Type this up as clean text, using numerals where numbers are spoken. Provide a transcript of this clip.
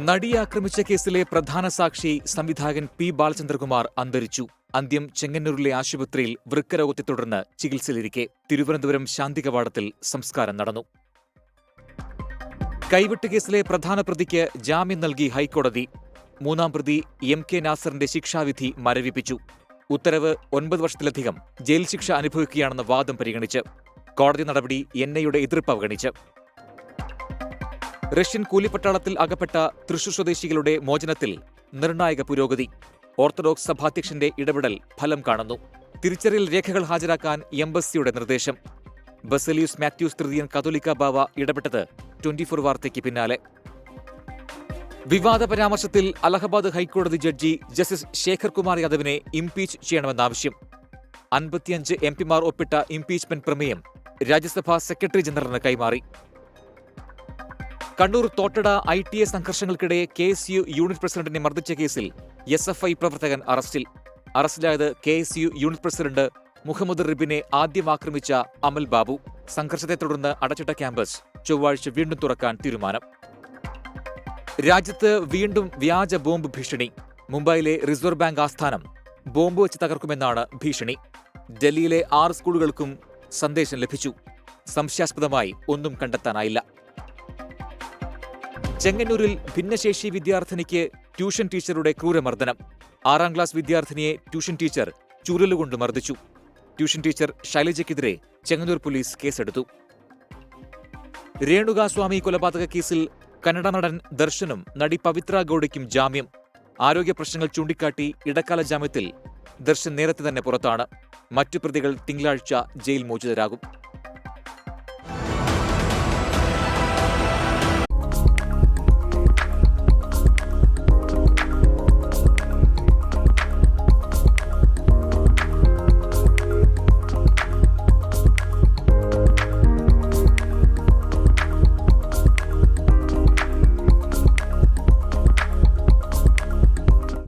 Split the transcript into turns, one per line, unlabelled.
നടിയെ ആക്രമിച്ച കേസിലെ പ്രധാന സാക്ഷി സംവിധായകൻ പി ബാലചന്ദ്രകുമാർ അന്തരിച്ചു. അന്ത്യം ചെങ്ങന്നൂരിലെ ആശുപത്രിയിൽ വൃക്കരോഗത്തെ തുടർന്ന് ചികിത്സയിലിരിക്കെ തിരുവനന്തപുരം ശാന്തികവാടത്തിൽ സംസ്കാരം നടന്നു. കൈവെട്ട് കേസിലെ പ്രധാന പ്രതിക്ക് ജാമ്യം നൽകി ഹൈക്കോടതി. മൂന്നാം പ്രതി എം.കെ. നാസറിന്റെ ശിക്ഷാവിധി മരവിപ്പിച്ചു. ഉത്തരവ് 9 വർഷത്തിലധികം ജയിൽ ശിക്ഷ അനുഭവിക്കുകയാണെന്ന വാദം പരിഗണിച്ച്. കോടതി നടപടി എൻ.ഐ.യുടെ എതിർപ്പ് അവഗണിച്ച്. റഷ്യൻ കൂലിപ്പട്ടാളത്തിൽ അകപ്പെട്ട തൃശൂർ സ്വദേശികളുടെ മോചനത്തിൽ നിർണായക പുരോഗതി. ഓർത്തഡോക്സ് സഭാധ്യക്ഷന്റെ ഇടപെടൽ ഫലം കാണുന്നു. തിരിച്ചറിയൽ രേഖകൾ ഹാജരാക്കാൻ എംബസിയുടെ നിർദ്ദേശം. ബസേലിയൂസ് മാത്യൂസ് തൃതീയൻ കത്തോലിക്ക ബാവ ഇടപെട്ടത് 24 വാർത്തയ്ക്ക് പിന്നാലെ. വിവാദ പരാമർശത്തിൽ അലഹബാദ് ഹൈക്കോടതി ജഡ്ജി ജസ്റ്റിസ് ശേഖർ കുമാർ യാദവിനെ ഇംപീച്ച് ചെയ്യണമെന്നാവശ്യം. 55 എംപിമാർ ഒപ്പിട്ട ഇംപീച്ച്മെന്റ് പ്രമേയം രാജ്യസഭാ സെക്രട്ടറി ജനറലിന് കൈമാറി. കണ്ണൂർ തോട്ടട ITA സംഘർഷങ്ങൾക്കിടെ KSU യൂണിറ്റ് പ്രസിഡന്റിനെ മർദ്ദിച്ച കേസിൽ SFI പ്രവർത്തകൻ അറസ്റ്റിൽ. അറസ്റ്റിലായത് KSU യൂണിറ്റ് പ്രസിഡന്റ് മുഹമ്മദ് റിബിനെ ആദ്യം ആക്രമിച്ച അമൽ ബാബു. സംഘർഷത്തെ തുടർന്ന് അടച്ചിട്ട ക്യാമ്പസ് ചൊവ്വാഴ്ച വീണ്ടും തുറക്കാൻ തീരുമാനം. രാജ്യത്ത് വീണ്ടും വ്യാജ ബോംബ് ഭീഷണി. മുംബൈയിലെ റിസർവ് ബാങ്ക് ആസ്ഥാനം ബോംബ് വെച്ച് തകർക്കുമെന്നാണ് ഭീഷണി. ഡൽഹിയിലെ 6 സ്കൂളുകൾക്കും സന്ദേശം ലഭിച്ചു. സംശയാസ്പദമായി ഒന്നും കണ്ടെത്താനായില്ല. ചെങ്ങന്നൂരിൽ ഭിന്നശേഷി വിദ്യാർത്ഥിനിക്ക് ട്യൂഷൻ ടീച്ചറുടെ ക്രൂരമർദ്ദനം. 6ാം ക്ലാസ് വിദ്യാർത്ഥിനിയെ ട്യൂഷൻ ടീച്ചർ ചുരലുകൊണ്ട് മർദ്ദിച്ചു. ട്യൂഷൻ ടീച്ചർ ശൈലജയ്ക്കെതിരെ ചെങ്ങന്നൂർ പോലീസ് കേസെടുത്തു. രേണുകാസ്വാമി കൊലപാതക കേസിൽ കന്നഡ നടൻ ദർശനും നടി പവിത്ര ഗൌഡയ്ക്കും ജാമ്യം. ആരോഗ്യ പ്രശ്നങ്ങൾ ചൂണ്ടിക്കാട്ടി ഇടക്കാല ജാമ്യത്തിൽ ദർശൻ നേരത്തെ തന്നെ പുറത്താണ്. മറ്റു പ്രതികൾ തിങ്കളാഴ്ച ജയിൽ മോചിതരാകും.